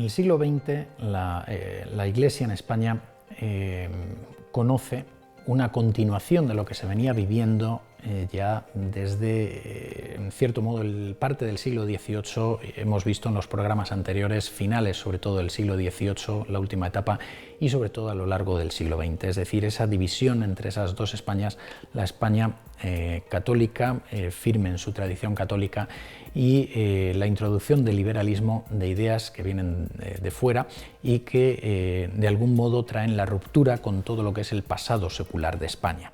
En el siglo XX la Iglesia en España conoce una continuación de lo que se venía viviendo ya desde, en cierto modo, parte del siglo XVIII. Hemos visto en los programas anteriores finales, sobre todo del siglo XVIII, la última etapa, y sobre todo a lo largo del siglo XX. Es decir, esa división entre esas dos Españas, la España católica, firme en su tradición católica, y la introducción del liberalismo, de ideas que vienen de fuera y que de algún modo traen la ruptura con todo lo que es el pasado secular de España,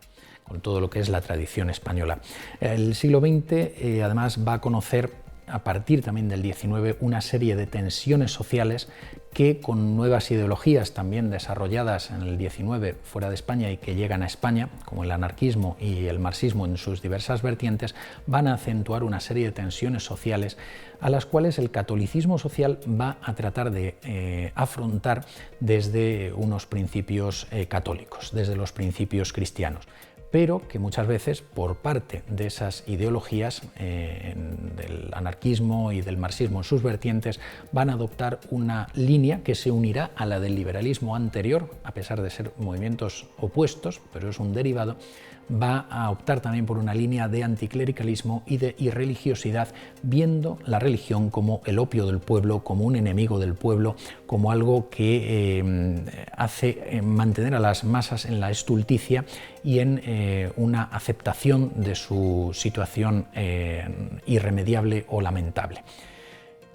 con todo lo que es la tradición española. El siglo XX además va a conocer, a partir también del XIX, una serie de tensiones sociales que, con nuevas ideologías también desarrolladas en el XIX fuera de España y que llegan a España, como el anarquismo y el marxismo en sus diversas vertientes, van a acentuar una serie de tensiones sociales a las cuales el catolicismo social va a tratar de afrontar desde unos principios católicos, desde los principios cristianos, pero que muchas veces, por parte de esas ideologías del anarquismo y del marxismo en sus vertientes, van a adoptar una línea que se unirá a la del liberalismo anterior, a pesar de ser movimientos opuestos, pero es un derivado. Va a optar también por una línea de anticlericalismo y de irreligiosidad, viendo la religión como el opio del pueblo, como un enemigo del pueblo, como algo que hace mantener a las masas en la estulticia y en una aceptación de su situación irremediable o lamentable.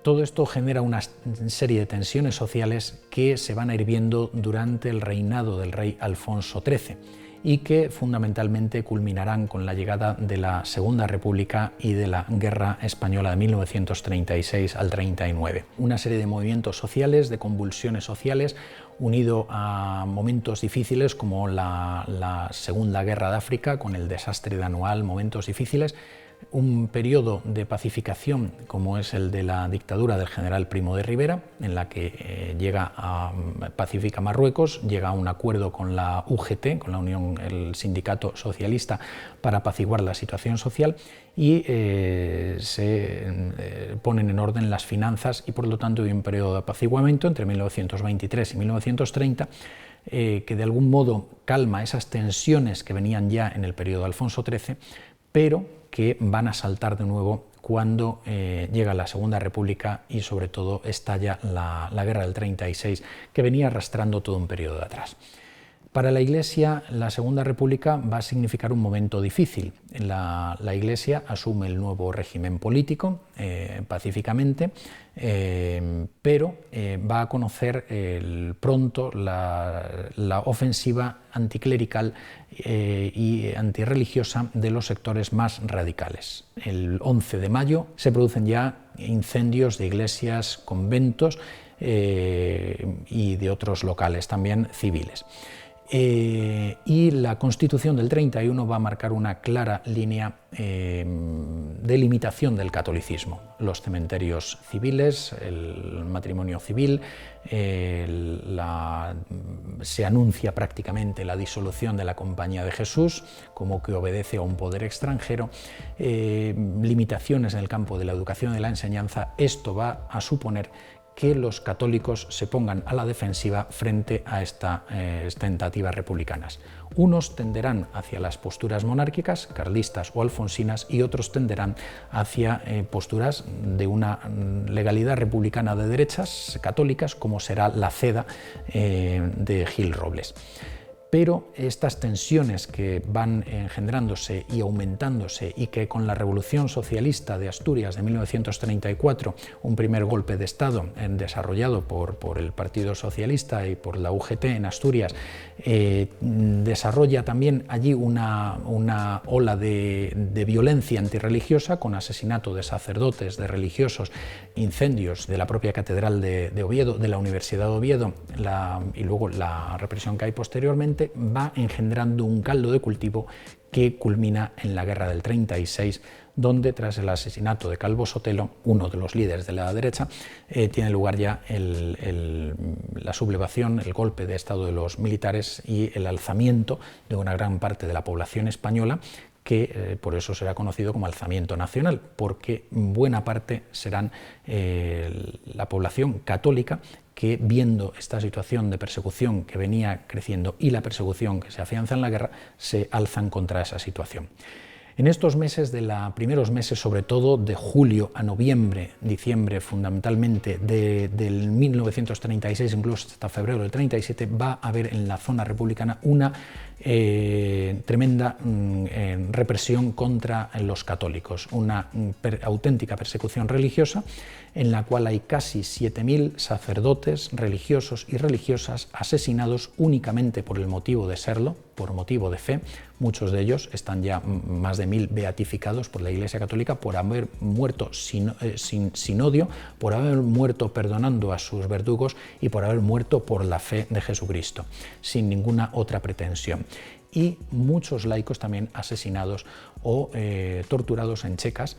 Todo esto genera una serie de tensiones sociales que se van a ir viendo durante el reinado del rey Alfonso XIII y que fundamentalmente culminarán con la llegada de la Segunda República y de la Guerra Española de 1936 al 39. Una serie de movimientos sociales, de convulsiones sociales, unido a momentos difíciles como la Segunda Guerra de África, con el desastre de Anual, momentos difíciles, un periodo de pacificación como es el de la dictadura del general Primo de Rivera, en la que pacifica Marruecos, llega a un acuerdo con la UGT, con la Unión, el sindicato socialista, para apaciguar la situación social, y se ponen en orden las finanzas, y por lo tanto hay un periodo de apaciguamiento entre 1923 y 1930 que de algún modo calma esas tensiones que venían ya en el periodo de Alfonso XIII, pero que van a saltar de nuevo cuando llega la Segunda República y sobre todo estalla la Guerra del 36, que venía arrastrando todo un periodo de atrás. Para la Iglesia, la Segunda República va a significar un momento difícil. La Iglesia asume el nuevo régimen político pacíficamente, pero va a conocer pronto la ofensiva anticlerical y antirreligiosa de los sectores más radicales. El 11 de mayo se producen ya incendios de iglesias, conventos y de otros locales también civiles. Y la Constitución del 31 va a marcar una clara línea de limitación del catolicismo. Los cementerios civiles, el matrimonio civil, se anuncia prácticamente la disolución de la Compañía de Jesús, como que obedece a un poder extranjero, limitaciones en el campo de la educación y de la enseñanza. Esto va a suponer que los católicos se pongan a la defensiva frente a estas tentativas republicanas. Unos tenderán hacia las posturas monárquicas, carlistas o alfonsinas, y otros tenderán hacia posturas de una legalidad republicana de derechas, católicas, como será la CEDA de Gil Robles. Pero estas tensiones que van engendrándose y aumentándose, y que con la Revolución Socialista de Asturias de 1934, un primer golpe de Estado desarrollado por el Partido Socialista y por la UGT en Asturias, desarrolla también allí una ola de violencia antirreligiosa, con asesinato de sacerdotes, de religiosos, incendios de la propia Catedral de Oviedo, de la Universidad de Oviedo, y luego la represión que hay posteriormente, va engendrando un caldo de cultivo que culmina en la Guerra del 36, donde tras el asesinato de Calvo Sotelo, uno de los líderes de la derecha, tiene lugar ya la sublevación, el golpe de estado de los militares y el alzamiento de una gran parte de la población española, que por eso será conocido como alzamiento nacional, porque buena parte serán la población católica que, viendo esta situación de persecución que venía creciendo y la persecución que se afianza en la guerra, se alzan contra esa situación. En estos meses, primeros meses, sobre todo de julio a noviembre, diciembre fundamentalmente, del 1936, incluso hasta febrero del 37, va a haber en la zona republicana una tremenda represión contra los católicos, una auténtica persecución religiosa en la cual hay casi 7.000 sacerdotes, religiosos y religiosas asesinados únicamente por el motivo de serlo, por motivo de fe. Muchos de ellos están ya más de 1.000 beatificados por la Iglesia Católica por haber muerto sin odio, por haber muerto perdonando a sus verdugos y por haber muerto por la fe de Jesucristo, sin ninguna otra pretensión. Y muchos laicos también asesinados o torturados en checas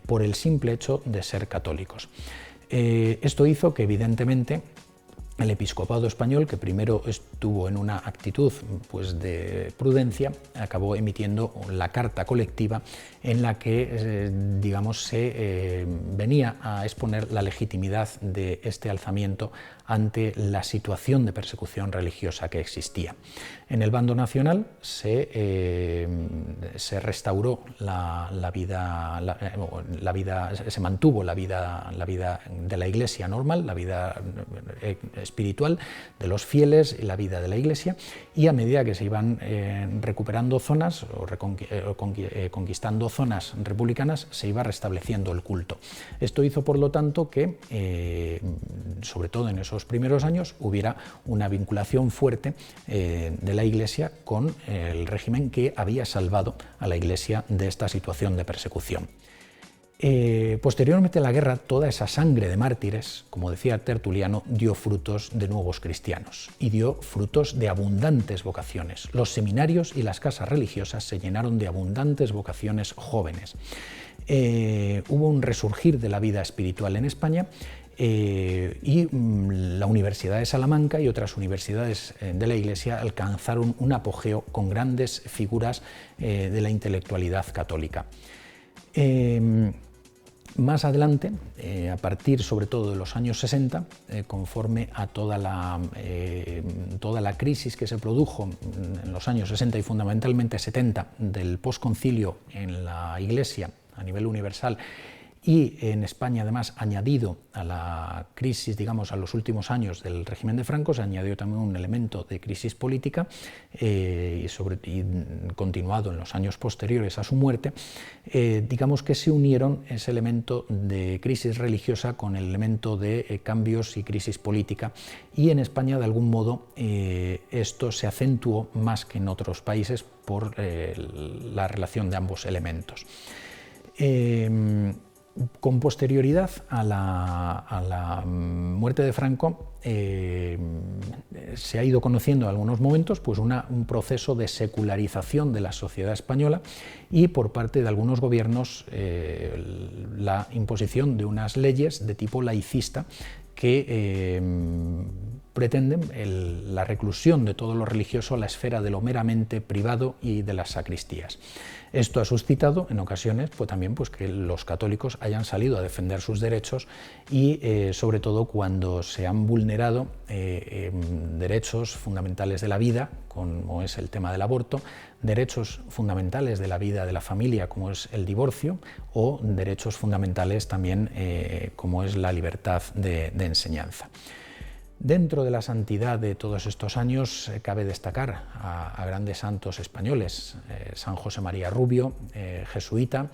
por el simple hecho de ser católicos. Esto hizo que, evidentemente, el episcopado español, que primero estuvo en una actitud pues, de prudencia, acabó emitiendo la carta colectiva en la que digamos, se venía a exponer la legitimidad de este alzamiento ante la situación de persecución religiosa que existía. En el bando nacional se restauró se mantuvo la vida de la Iglesia normal, la vida espiritual de los fieles y la vida de la Iglesia, y a medida que se iban recuperando zonas o conquistando zonas republicanas, se iba restableciendo el culto. Esto hizo, por lo tanto, que, sobre todo en esos primeros años, hubiera una vinculación fuerte de la Iglesia con el régimen que había salvado a la Iglesia de esta situación de persecución. Posteriormente a la guerra, toda esa sangre de mártires, como decía Tertuliano, dio frutos de nuevos cristianos y dio frutos de abundantes vocaciones. Los seminarios y las casas religiosas se llenaron de abundantes vocaciones jóvenes. Hubo un resurgir de la vida espiritual en España y la Universidad de Salamanca y otras universidades de la Iglesia alcanzaron un apogeo con grandes figuras de la intelectualidad católica. Más adelante, a partir sobre todo de los años 60, conforme a toda la crisis que se produjo en los años 60 y fundamentalmente 70 del posconcilio en la Iglesia a nivel universal, y en España, además, añadido a la crisis, digamos, a los últimos años del régimen de Franco, se añadió también un elemento de crisis política y continuado en los años posteriores a su muerte, digamos que se unieron ese elemento de crisis religiosa con el elemento de cambios y crisis política, y en España, de algún modo, esto se acentuó más que en otros países por la relación de ambos elementos. Con posterioridad a la muerte de Franco, se ha ido conociendo en algunos momentos pues un proceso de secularización de la sociedad española y, por parte de algunos gobiernos, la imposición de unas leyes de tipo laicista que pretenden la reclusión de todo lo religioso a la esfera de lo meramente privado y de las sacristías. Esto ha suscitado en ocasiones también que los católicos hayan salido a defender sus derechos y sobre todo cuando se han vulnerado derechos fundamentales de la vida, como es el tema del aborto, derechos fundamentales de la vida de la familia, como es el divorcio, o derechos fundamentales también como es la libertad de enseñanza. Dentro de la santidad de todos estos años cabe destacar a grandes santos españoles: San José María Rubio, jesuita,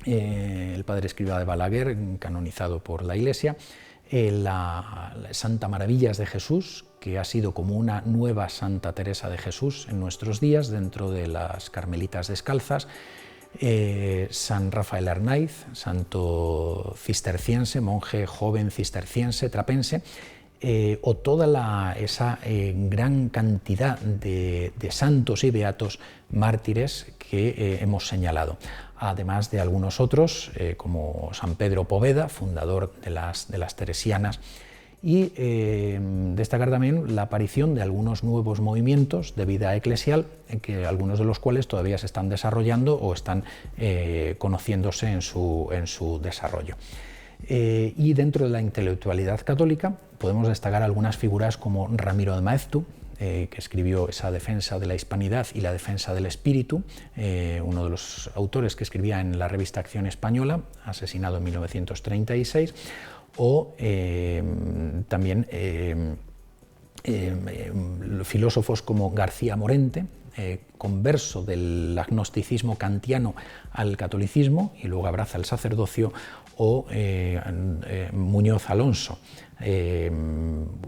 el padre Escrivá de Balaguer, canonizado por la Iglesia, la Santa Maravillas de Jesús, que ha sido como una nueva Santa Teresa de Jesús en nuestros días dentro de las Carmelitas Descalzas, San Rafael Arnaiz, santo cisterciense, monje joven cisterciense, trapense, o toda esa gran cantidad de santos y beatos mártires que hemos señalado, además de algunos otros como San Pedro Poveda, fundador de las teresianas, y destacar también la aparición de algunos nuevos movimientos de vida eclesial, que algunos de los cuales todavía se están desarrollando o están conociéndose en su desarrollo. Y dentro de la intelectualidad católica podemos destacar algunas figuras como Ramiro de Maeztu, que escribió esa defensa de la hispanidad y la defensa del espíritu, uno de los autores que escribía en la revista Acción Española, asesinado en 1936, o también filósofos como García Morente, converso del agnosticismo kantiano al catolicismo y luego abraza el sacerdocio, o Muñoz Alonso,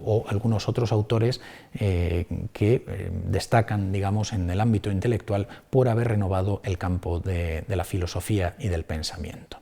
o algunos otros autores que destacan, digamos, en el ámbito intelectual por haber renovado el campo de la filosofía y del pensamiento.